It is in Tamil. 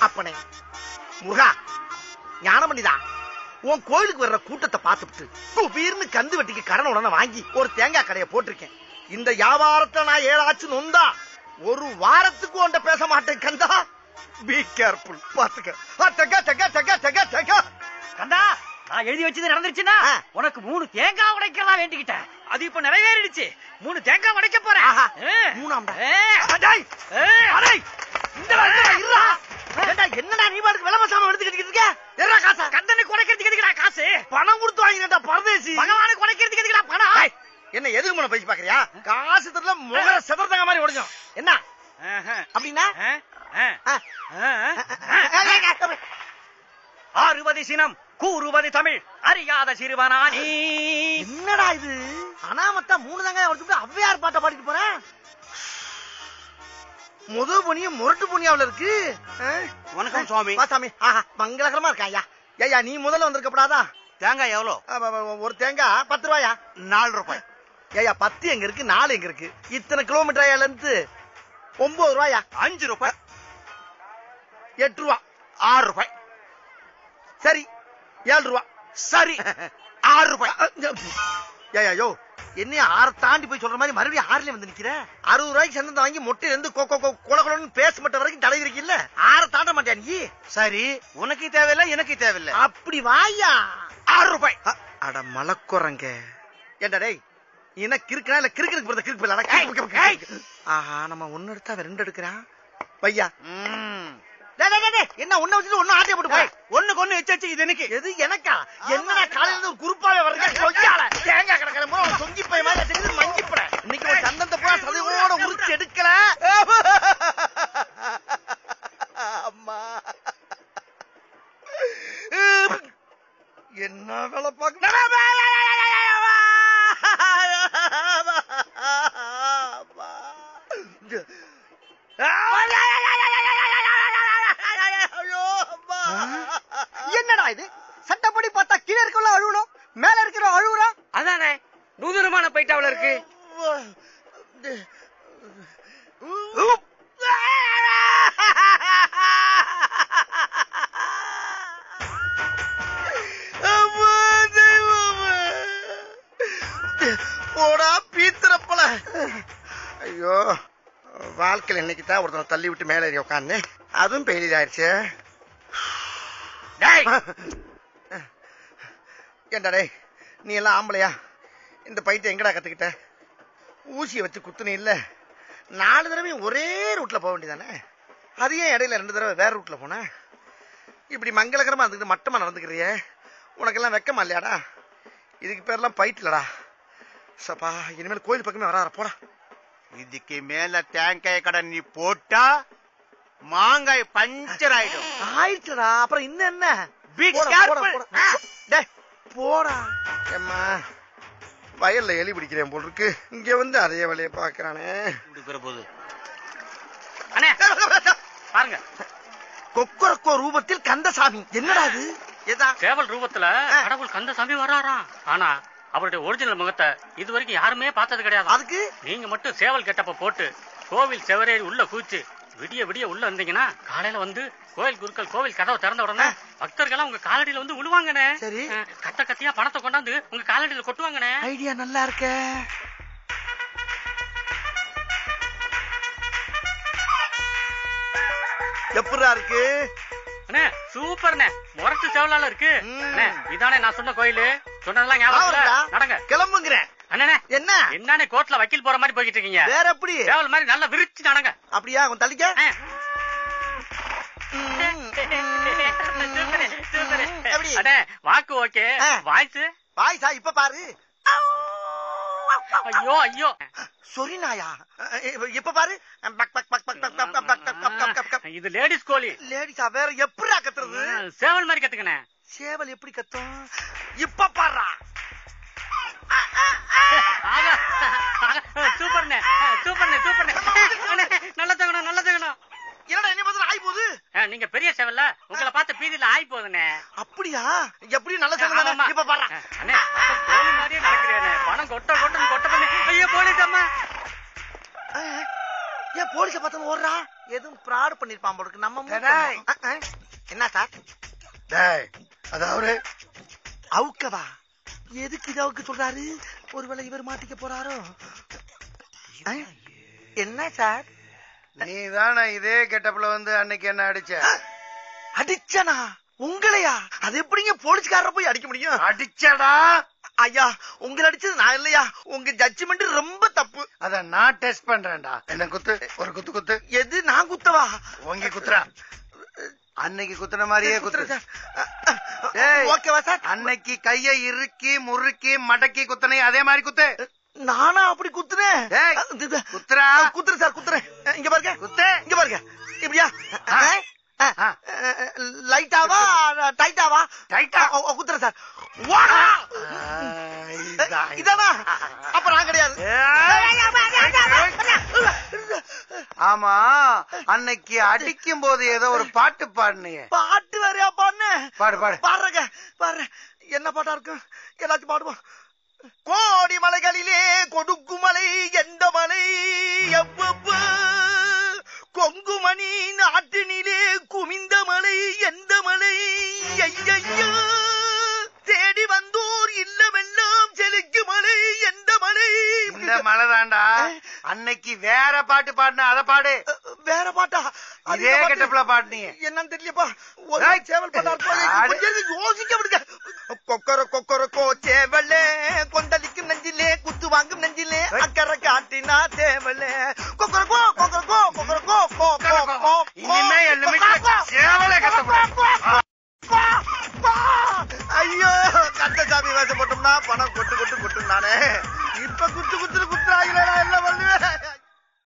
அப்பனே முருகா ஞானமணிதா, உன் கோயிலுக்கு வர்ற கூட்டத்தை பார்த்துட்டு குபீர்னு கந்து வெட்டிக்கு கடன் உடனே வாங்கி ஒரு தேங்காய் கடையை போட்டிருக்கேன். இந்த வியாபாரத்தை நான் ஏதாச்சும் நொந்தா ஒரு வாரத்துக்கு உன்ட பேச மாட்டேன் கந்தா. Be careful. பாத்துக்க. கந்தா, நான் எழுதி வச்சது நடந்துருச்சுன்னா உனக்கு 3 தேங்காய் உடைக்கிறதா வேண்டிக்கிட்டேன். அது இப்ப நிறைவேறிடுச்சு. 3 தேங்காய் உடைக்க போறேன். என்னடா நீ பாட்டுக்கு விளம்ப சாமம் எடுத்துக்கிட்டு இருக்க? என்ன காசா? கந்தனுக்கு உடைக்கிறதுக்கு எதுக்குடா காசு? பணம் கொடுத்து வாங்கிட்டா பரதேசி. பகவானுக்கு உடைக்கிறதுக்கு எதுக்குடா பணம்? என்ன எதுக்கு முன்ன பேசி பாக்குறியா? காசு தரல முகர செதறதங்க மாதிரி உடைக்கும். என்ன அப்படின்னா? ஆறுவது சினம் கூறுவது தமிழ் அறியாத சிறுவனானி. என்னடா இது அனாமத்தா 3 தாங்க உடைச்சுட்டு அவ்வையார் பாட்டை பாடிட்டு போறேன். முது பொனியும் முரட்டு பொனியாவில் இருக்கு. வணக்கம் சுவாமி. சாமி மங்களகரமா இருக்கா ஐயா. ஐயா நீ முதல்ல வந்திருக்கப்படாதா? தேங்காய் எவ்வளோ? ஒரு தேங்காய் 10 ரூபாயா? 4 ரூபாய். ஐயா 10 எங்க இருக்கு, 4 எங்க இருக்கு? இத்தனை கிலோமீட்டர் ஐயா லென்த் 9 ரூபாயா? 5 ரூபாய். 8 ரூபா. 6 ரூபாய். சரி 7 ரூபா. சரி 6 ரூபாய். ஐயா யோ என்ன 6 தாண்டி போய் சொல்ற மாதிரி மறுபடியும் 6ல வந்து நிக்கிற? 60 ரூபாய்க்கு சந்தத்தை வாங்கி மொட்டை இருந்து கொலகொலன்னு பேச மாட்ட வரைக்கும் தடை இருக்கீல்ல. 6 தாண்ட மாட்டியா நீ? சரி உனக்கு தேவையில்லை எனக்கு தேவையில்லை. அப்படி வாயா. 6 ரூபாய். அட மலக்குறங்க. ஏண்டா டேய் என்ன கிறுக்கா இல்ல கிறுக்கு போறத கிறுக்கு போல. ஆஹா நம்ம 1 எடுத்தா 2 எடுக்கிறான் பையா. என்ன 1 வச்சுட்டு 1 ஆட்டிய போட்டு போய் 1க்கு 1 எச்சு. இது எனக்கு. எது எனக்கா? என்னடா காலையில இருந்து ஒரு குறுப்பாவே வருங்க. சொஞ்சால தேங்காய் கிடக்கிற போற சொங்கி பை மாதிரி தெரியுது மங்கிப்பட. இன்னைக்கு ஒரு சந்தத்தை போய் சதையோட உரிச்சு எடுக்கல. அம்மா என்ன வேலை பார்க்க. என்னடா இது? சட்டப்படி பார்த்தா கீழே இருக்கல அழுவணும், மேல இருக்கிற அழுவுறா. அதானே நூதனமான பைட்டாவில இருக்கு. போடா பீத்திரப்பல. ஐயோ வாழ்க்கையில் இன்னைக்கு தான் ஒருத்தனை தள்ளி விட்டு மேல ஏறி உட்காந்து அதுவும் பெயிலியர் ஆயிடுச்சு. ஏண்டா டேய் நீ எல்லாம் ஆம்பளையா? இந்த பைட்டை எங்கடா கத்துக்கிட்ட? ஊசியை வச்சு குத்துனே இல்ல. 4 தடவையும் ஒரே ரூட்ல போக வேண்டியதானே? அது ஏன் இடையில 2 தடவை வேற ரூட்ல போன? இப்படி மங்களகரமா இருந்துட்டு மட்டமா நடந்துக்கிறியே, உனக்கெல்லாம் வெக்கமா இல்லையாடா? இதுக்கு பேர்லாம் பைட்லடா. சப்பா இனிமேல் கோயில் பக்கமே வராத போடா. இதுக்கு மேல தேங்காய் கடை நீ போட்டா மாங்காய் பஞ்சர் ஆயிடும். ஆயிடுச்சுடா. அப்புறம் இன்னும் என்ன? போடா. ஏம்மா வயல்ல எலி பிடிக்கிறேன் போல் இருக்கு, இங்க வந்து அதே வேலையை பாக்குறானே. பாருங்க கொக்கரக்கோ ரூபத்தில் கந்தசாமி. என்னடா அது? சேவல் ரூபத்துல கடவுள் கந்தசாமி வர்றாராம். ஆனா அவருடைய ஒரிஜினல் முகத்தை இதுவரைக்கும் யாருமே பார்த்தது கிடையாது. அதுக்கு நீங்க மட்டும் சேவல் கெட்டப்ப போட்டு கோவில் செவரேறி உள்ள குதிச்சு விடிய விடிய உள்ள இருந்தீங்கன்னா காலையில வந்து கோயில் குருக்கள் கோவில் கதவை திறந்த உடனே பக்தர்கள் உங்க காலடியில வந்து விழுவாங்கண்ணே. சரி கட்ட கத்தியா பணத்தை கொண்டாந்து உங்க காலடியில கொட்டுவாங்கண்ணே. ஐடியா நல்லா இருக்க. எப்படா இருக்கு? அண்ணே சூப்பர்ண்ணே. முரட்டு சேவலால இருக்கு. இதானே நான் சொன்ன கோயிலு. சொன்னதெல்லாம் ஞாபகம் நடங்க. கிளம்புங்கிறேன். அண்ணே என்ன என்னன்னு கோர்ட்ல வக்கீல் போற மாதிரி போய்கிட்டு இருக்கீங்க? வேற எப்படி சேவல் மாதிரி நல்லா விரிச்சு நடங்க. அப்படியா? கொஞ்சம் தள்ளிக்க. அண்ணே வாக்கு ஓகே. வாய்ஸா இப்ப பாரு. ஐயோ ஐயோ சொரி நாயா. இப்ப பாரு. இது லேடிஸ் கோழி. லேடிஸா? வேற எப்படிடா கத்துறது? சேவல் மாதிரி கத்துக்கணே. சேவல் எப்படி கத்தும்? இப்ப பாடுறா. சூப்பர்ண்ணே சூப்பர்ண்ணே சூப்பர்ண்ணே. நல்ல தகணும் நல்ல தகணும். என்னடா என்ன பதில் ஆயி போகுது? நீங்க பெரிய சேவல்ல உங்களை பார்த்து பீதியில ஆயி போகுதுண்ணே. அப்படியா? எப்படி நல்ல சேவல்? இப்ப பாடுறா. அண்ணே கோழி மாதிரியே நடக்கிறேன். பணம் கொட்ட கொட்ட கொட்ட பண்ணி. ஐயோ போலீஸ் அம்மா. ஏன் போலீஸ பார்த்தா ஓடுறா? எதுவும் பிராடு பண்ணிருப்பான் போல இருக்கு. நம்ம டேய். என்ன சார்? டேய், அது அவரு அவுக்கவா? எதுக்கு இது அவுக்க சொல்றாரு? ஒருவேளை இவர் மாட்டிக்க போறாரோ? என்ன சார்? நீ தானே இதே கெட்டப்ல வந்து அன்னைக்கு என்ன அடிச்ச? அடிச்சனா? உங்களையா? அது எப்படிங்க போலீஸ்காரரை போய் அடிக்க முடியும்? அடிச்சடா. ஐயா, உங்களை அடிச்சது நான் இல்லையா? உங்க ஜட்ஜ்மெண்ட் ரொம்ப தப்பு. அத நான் டெஸ்ட் பண்றேன்டா. என்ன குத்து, ஒரு குத்து குத்து. எது நான் குத்தவா? ஓங்கி குத்துறா. அன்னைக்கு குத்துன மாதிரியே குத்துற சார். டேய், ஓகேவா சார்? அன்னைக்கு கைய இறுக்கி முறுக்கி மடக்கி குத்துனே அதே மாதிரி குத்து. நானா அப்படி குத்துனேன்? டேய், குத்துறா. குத்துறேன் சார், குத்துறேன். இங்க பாருங்க, குத்து. இங்க பாருங்க. இப்படியா? லைட்டாவா டைட்டாவா? டைட்டா. குத்துறேன் சார். இதான். இதானா? அப்ப நான் கிடையாது. ஆமா, அன்னைக்கு அடிக்கும் போது ஏதோ ஒரு பாட்டு பாடுனீங்க. பாட்டு வேறையா பாடுன? பாடு பாடு. பாடுறங்க, பாடுறேன். என்ன பாட்டா இருக்கும்? எல்லாத்தையும் பாடுவோம். கோடி மலைகளிலே கொடுக்கு மலை எந்த மலை எவ்வளவு, கொங்குமணி நாட்டினிலே குமிந்த மலை எந்த மலை, ஐயையோ தேடி வந்தோர் இல்லமெல்லாம் செழிக்கு மலை எந்த மலை. இந்த மலை தாண்டா. அன்னைக்கு வேற பாட்டு பாடுன, அத பாடு. வேற பாட்டா? இதே கெட்டப்ல பாடுனீங்க. என்னன்னு தெரியலப்பா. ஒரு சேவல் பாட்டா யோசிக்க விடுங்க. கொக்கர கொக்கரக்கோ சேவலே, கொந்தளிக்கும் நெஞ்சிலே குத்து வாங்கும் நெஞ்சிலே அக்கறை காட்டினா சேவலே, கொக்கரக்கோ